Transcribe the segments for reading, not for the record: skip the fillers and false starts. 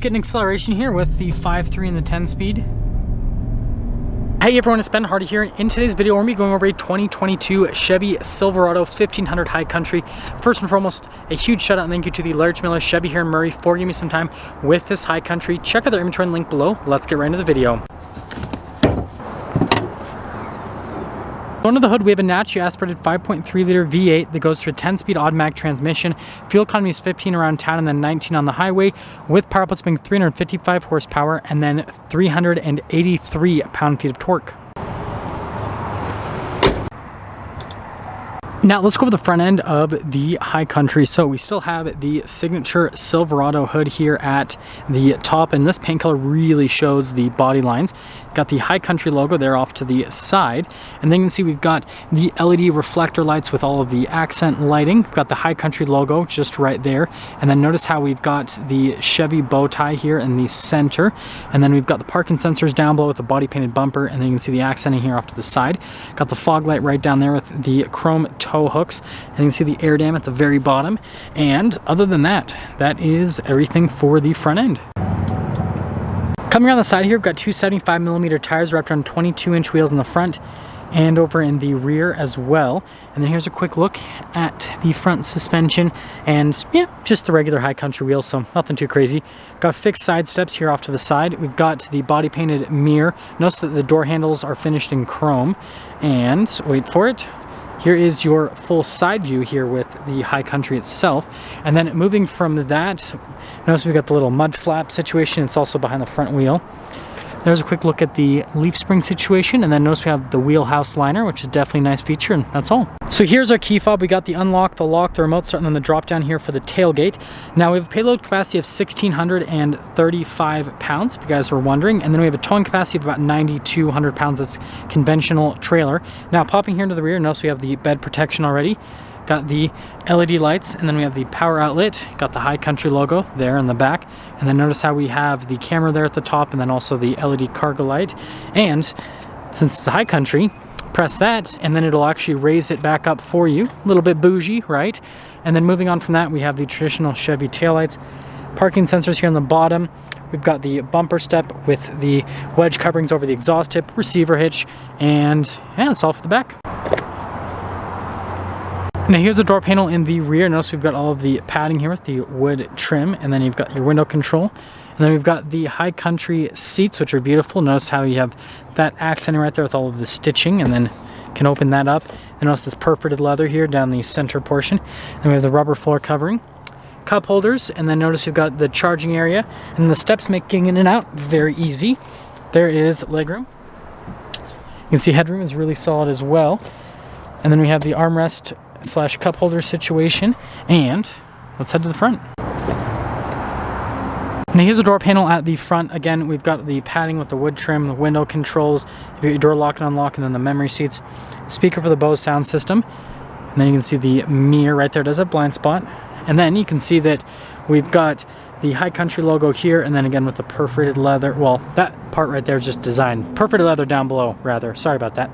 getting acceleration here with the 5.3 and the 10-speed. Hey everyone, it's Ben Hardy here. In today's video, we're going to be going over a 2022 Chevy Silverado 1500 High Country. First and foremost, a huge shout out and thank you to the Large Miller Chevy here in Murray for giving me some time with this High Country. Check out their inventory link below. Let's get right into the video. Under the hood, we have a naturally aspirated 5.3 liter V8 that goes through a 10-speed automatic transmission. Fuel economy is 15 around town and then 19 on the highway, with power outputs being 355 horsepower and then 383 pound-feet of torque. Now let's go over the front end of the High Country. So we still have the signature Silverado hood here at the top, and this paint color really shows the body lines. Got the High Country logo there off to the side, and then you can see we've got the LED reflector lights with all of the accent lighting. We've got the High Country logo just right there, and then notice how we've got the Chevy bow tie here in the center, and then we've got the parking sensors down below with the body painted bumper, and then you can see the accenting here off to the side. Got the fog light right down there with the chrome tow hooks, and you can see the air dam at the very bottom. And other than that, that is everything for the front end. Coming around the side here, we've got two 75mm tires wrapped around 22-inch wheels in the front and over in the rear as well. And then here's a quick look at the front suspension, and yeah, just the regular High Country wheels, so nothing too crazy. Got fixed side steps here off to the side. We've got the body painted mirror. Notice that the door handles are finished in chrome, and wait for it, here is your full side view here with the High Country itself. And then moving from that, notice we've got the little mud flap situation. It's also behind the front wheel. There's a quick look at the leaf spring situation, and then notice we have the wheelhouse liner, which is definitely a nice feature, and that's all. So here's our key fob. We got the unlock, the lock, the remote start, and then the drop down here for the tailgate. Now we have a payload capacity of 1,635 pounds, if you guys were wondering, and then we have a towing capacity of about 9,200 pounds. That's conventional trailer. Now popping here into the rear, notice we have the bed protection already. Got the LED lights, and then we have the power outlet. Got the High Country logo there in the back, and then notice how we have the camera there at the top, and then also the LED cargo light. And since it's a High Country, press that and then it'll actually raise it back up for you. A little bit bougie, right? And then moving on from that, we have the traditional Chevy taillights, parking sensors here on the bottom. We've got the bumper step with the wedge coverings over the exhaust tip, receiver hitch, and yeah, that's all for the back. Now here's the door panel in the rear. Notice we've got all of the padding here with the wood trim, and then you've got your window control. And then we've got the High Country seats, which are beautiful. Notice how you have that accenting right there with all of the stitching, and then can open that up. And notice this perforated leather here down the center portion. And we have the rubber floor covering, cup holders, and then notice we've got the charging area, and the steps making in and out very easy. There is legroom. You can see headroom is really solid as well. And then we have the armrest / cup holder situation, and let's head to the front. Now here's the door panel at the front. Again, we've got the padding with the wood trim, the window controls, you've got your door lock and unlock, and then the memory seats, speaker for the Bose sound system, and then you can see the mirror right there does have blind spot, and then you can see that we've got the High Country logo here, and then again with the perforated leather, well, that part right there is just designed, perforated leather down below rather, sorry about that.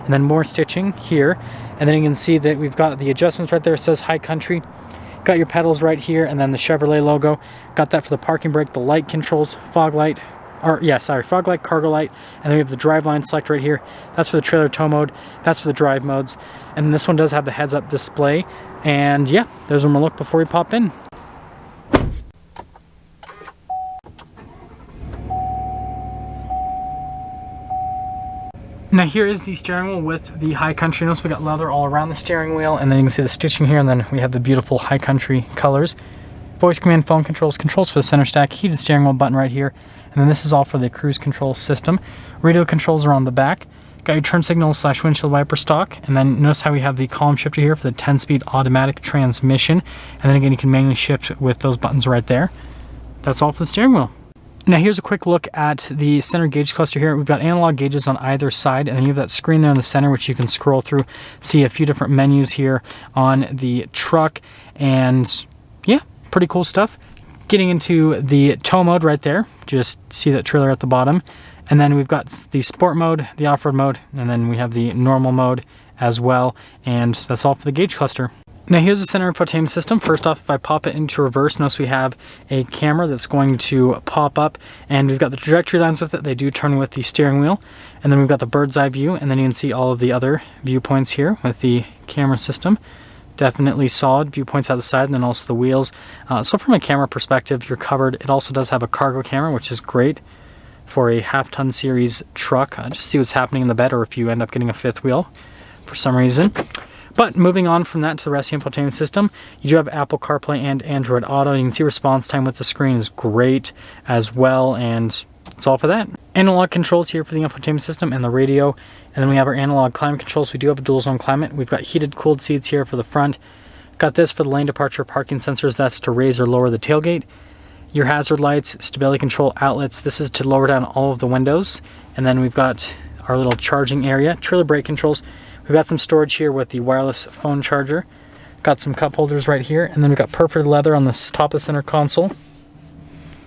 And then more stitching here, and then you can see that we've got the adjustments right there. It says High Country. Got your pedals right here, and then the Chevrolet logo. Got that for the parking brake, the light controls, fog light, fog light, cargo light, and then we have the drive line select right here. That's for the trailer tow mode. That's for the drive modes, and this one does have the heads-up display. And yeah, there's one more look before we pop in. Now here is the steering wheel with the High Country. Notice we got leather all around the steering wheel, and then you can see the stitching here, and then we have the beautiful High Country colors. Voice command, phone controls, controls for the center stack, heated steering wheel button right here, and then this is all for the cruise control system. Radio controls are on the back. Got your turn signal / windshield wiper stock, and then notice how we have the column shifter here for the 10-speed automatic transmission, and then again you can manually shift with those buttons right there. That's all for the steering wheel. Now here's a quick look at the center gauge cluster here. We've got analog gauges on either side, and then you have that screen there in the center which you can scroll through, see a few different menus here on the truck, and yeah, pretty cool stuff. Getting into the tow mode right there, just see that trailer at the bottom, and then we've got the sport mode, the off-road mode, and then we have the normal mode as well, and that's all for the gauge cluster. Now here's the center infotainment system. First off, if I pop it into reverse, notice we have a camera that's going to pop up, and we've got the trajectory lines with it. They do turn with the steering wheel. And then we've got the bird's eye view, and then you can see all of the other viewpoints here with the camera system. Definitely solid viewpoints out the side, and then also the wheels. So from a camera perspective, you're covered. It also does have a cargo camera, which is great for a half-ton series truck. Just see what's happening in the bed, or if you end up getting a fifth wheel for some reason. But moving on from that to the rest of the infotainment system, you do have Apple CarPlay and Android Auto. You can see response time with the screen is great as well, and that's all for that. Analog controls here for the infotainment system and the radio. And then we have our analog climate controls. We do have a dual zone climate. We've got heated, cooled seats here for the front. Got this for the lane departure parking sensors. That's to raise or lower the tailgate. Your hazard lights, stability control outlets. This is to lower down all of the windows. And then we've got our little charging area. Trailer brake controls. We've got some storage here with the wireless phone charger. Got some cup holders right here. And then we've got perforated leather on the top of the center console.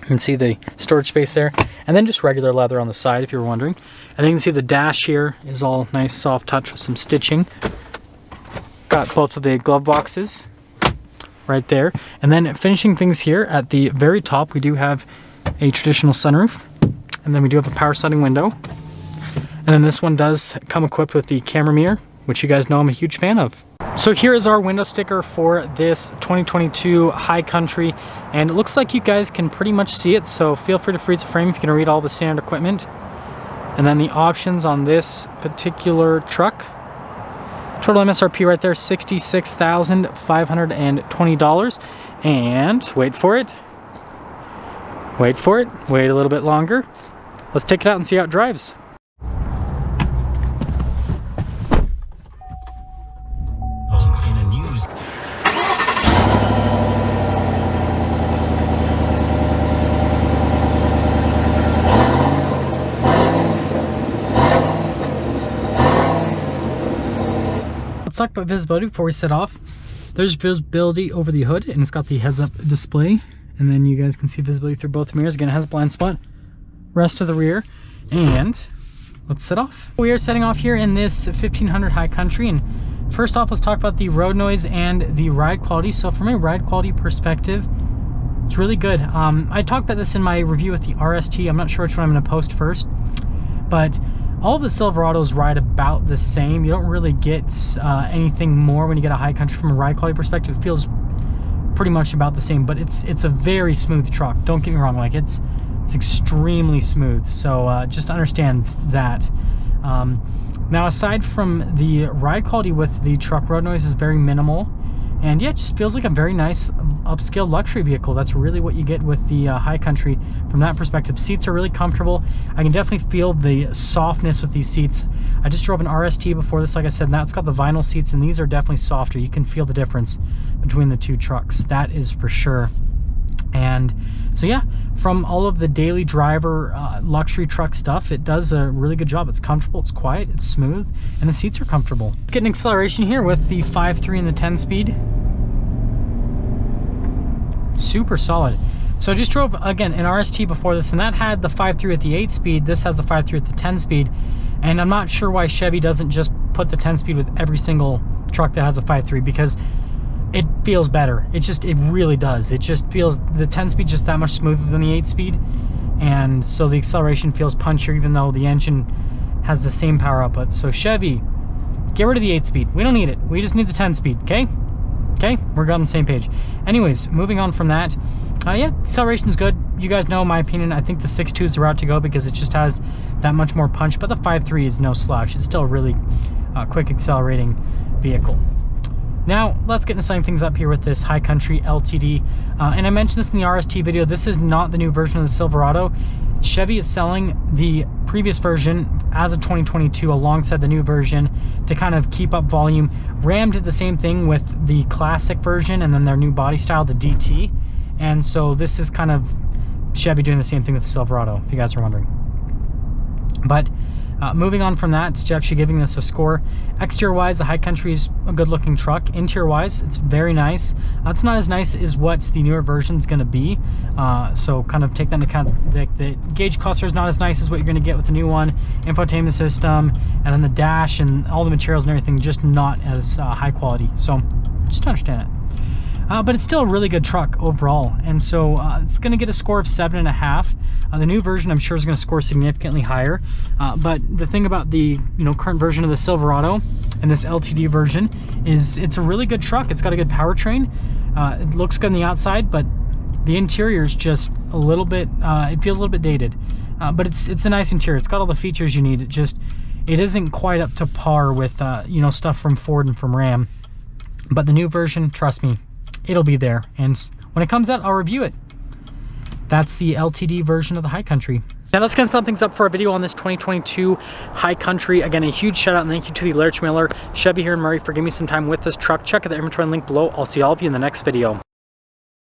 You can see the storage space there. And then just regular leather on the side, if you were wondering. And then you can see the dash here is all nice soft touch with some stitching. Got both of the glove boxes right there. And then finishing things here at the very top, we do have a traditional sunroof. And then we do have a power sliding window. And then this one does come equipped with the camera mirror, which you guys know I'm a huge fan of. So here is our window sticker for this 2022 High Country, and it looks like you guys can pretty much see it, so feel free to freeze the frame if you can read all the standard equipment. And then the options on this particular truck. Total MSRP right there, $66,520. And wait for it. Wait for it. Wait a little bit longer. Let's take it out and see how it drives. Let's talk about visibility before we set off. There's visibility over the hood, and it's got the heads-up display, and then you guys can see visibility through both mirrors. Again, it has a blind spot. Rest of the rear, and let's set off. We are setting off here in this 1500 High Country, and first off, let's talk about the road noise and the ride quality. So from a ride quality perspective, it's really good. I talked about this in my review with the RST. I'm not sure which one I'm going to post first, but all of the Silverados ride about the same. You don't really get anything more when you get a High Country from a ride quality perspective. It feels pretty much about the same, but it's a very smooth truck. Don't get me wrong, like it's extremely smooth. So just understand that. Now, aside from the ride quality with the truck, road noise is very minimal. And yeah, it just feels like a very nice upscale luxury vehicle. That's really what you get with the High Country from that perspective. Seats are really comfortable. I can definitely feel the softness with these seats. I just drove an RST before this, like I said, and that's got the vinyl seats, and these are definitely softer. You can feel the difference between the two trucks. That is for sure. And so yeah, from all of the daily driver luxury truck stuff, it does a really good job. It's comfortable, it's quiet, it's smooth, and the seats are comfortable. Let's get an acceleration here with the 5.3 and the 10-speed. Super solid. So I just drove, again, an RST before this, and that had the 5.3 at the 8-speed. This has the 5.3 at the 10-speed. And I'm not sure why Chevy doesn't just put the 10-speed with every single truck that has a 5.3, because it feels better. It really does. It just feels, the 10-speed just that much smoother than the 8-speed, and so the acceleration feels punchier, even though the engine has the same power output. So Chevy, get rid of the 8-speed. We don't need it. We just need the 10-speed, okay? Okay, we're on the same page. Anyways, moving on from that, yeah, acceleration's good. You guys know my opinion. I think the 6.2 is the route to go because it just has that much more punch, but the 5.3 is no slouch. It's still a really quick accelerating vehicle. Now, let's get into setting things up here with this High Country LTD. And I mentioned this in the RST video. This is not the new version of the Silverado. Chevy is selling the previous version as a 2022 alongside the new version to kind of keep up volume. Ram did the same thing with the classic version and then their new body style, the DT. And so this is kind of Chevy doing the same thing with the Silverado, if you guys are wondering. But moving on from that to actually giving this a score. Exterior wise, the High Country is a good looking truck. Interior wise, it's very nice. It's not as nice as what the newer version is going to be, so kind of take that into account. The gauge cluster is not as nice as what you're going to get with the new one. Infotainment system, and then the dash and all the materials and everything just not as high quality. So Just to understand it. But it's still a really good truck overall, and so it's going to get a score of 7.5. The new version, I'm sure, is going to score significantly higher. But the thing about the current version of the Silverado and this LTD version is it's a really good truck. It's got a good powertrain. It looks good on the outside, but the interior is just a little bit. It feels a little bit dated, but it's a nice interior. It's got all the features you need. It isn't quite up to par with stuff from Ford and from Ram. But the new version, trust me, it'll be there, and when it comes out, I'll review it. That's the LTD version of the High Country. Now let's get some things up for a video on this 2022 High Country. Again, a huge shout out and thank you to the Lurch Miller Chevy here in Murray for giving me some time with this truck. Check out the inventory link below. I'll see all of you in the next video.